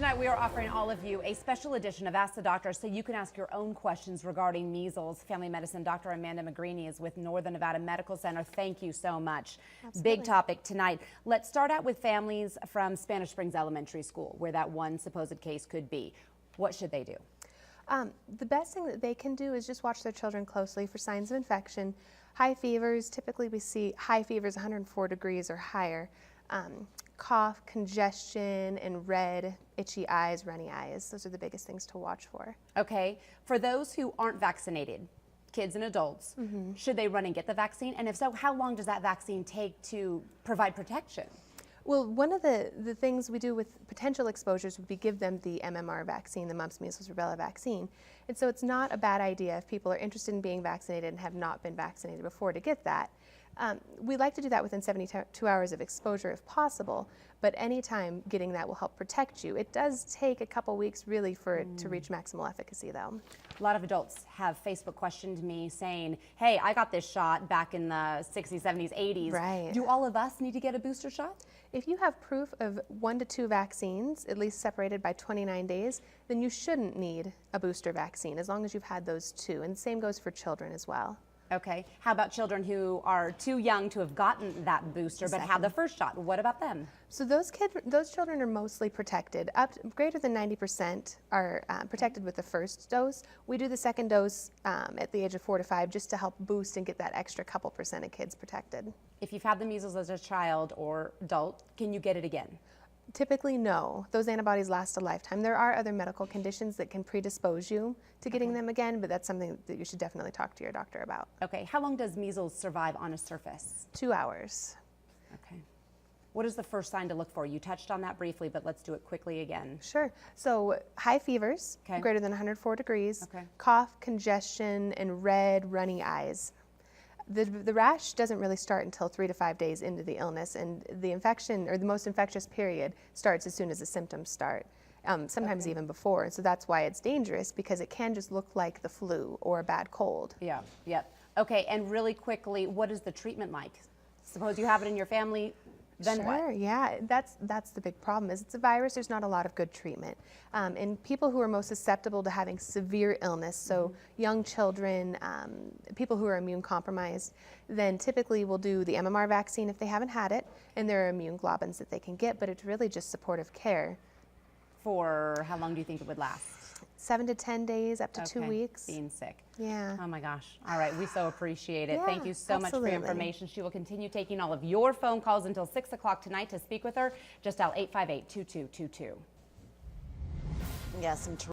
Tonight we are offering all of you a special edition of Ask the Doctor so you can ask your own questions regarding measles. Family medicine Dr. Amanda McGreeny is with Northern Nevada Medical Center. Thank you so much. Absolutely. Big topic tonight. Let's start out with families from Spanish Springs Elementary School, where that one supposed case could be. What should they do? The best thing that they can do is just watch their children closely for signs of infection. High fevers, typically we see high fevers 104 degrees or higher. Cough, congestion, and red, itchy eyes, runny eyes. Those are the biggest things to watch for. Okay, for those who aren't vaccinated, kids and adults, should they run and get the vaccine? And if so, how long does that vaccine take to provide protection? Well, one of the things we do with potential exposures would be give them the MMR vaccine, the mumps, measles, rubella vaccine. And so it's not a bad idea if people are interested in being vaccinated and have not been vaccinated before to get that. We like to do that within 72 hours of exposure if possible, but anytime getting that will help protect you. It does take a couple weeks really for it to reach maximal efficacy though. A lot of adults have Facebook questioned me saying, hey, I got this shot back in the 60s, 70s, 80s. Right. Do all of us need to get a booster shot? If you have proof of 1 to 2 vaccines, at least separated by 29 days, then you shouldn't need a booster vaccine as long as you've had those 2. And the same goes for children as well. Okay. How about children who are too young to have gotten that booster but have the first shot? What about them? So those children are mostly protected. Greater than 90% are protected with the first dose. We do the second dose at the age of 4 to 5 just to help boost and get that extra couple percent of kids protected. If you've had the measles as a child or adult, can you get it again? Typically, no. Those antibodies last a lifetime. There are other medical conditions that can predispose you to getting them again, but that's something that you should definitely talk to your doctor about. Okay. How long does measles survive on a surface? 2 hours. Okay. What is the first sign to look for? You touched on that briefly, but let's do it quickly again. Sure. So high fevers, Okay. greater than 104 degrees, Okay. cough, congestion, and red, runny eyes. The rash doesn't really start until 3 to 5 days into the illness, and the infection or the most infectious period starts as soon as the symptoms start, sometimes even before. And so that's why it's dangerous, because it can just look like the flu or a bad cold. Yeah, yep. Okay, and really quickly, what is the treatment like? Suppose you have it in your family, then Sure, what? yeah, that's the big problem is it's a virus, there's not a lot of good treatment. And people who are most susceptible to having severe illness, so young children, people who are immune compromised, then typically will do the MMR vaccine if they haven't had it, and there are immune globulins that they can get, but it's really just supportive care. For how long do you think it would last? 7 to 10 days, up to 2 weeks. Being sick. Yeah. Oh my gosh. All right, we so appreciate it. Yeah, Thank you so much for absolutely. your information. She will continue taking all of your phone calls until 6 o'clock tonight. To speak with her, just dial 858-2222. Yes, some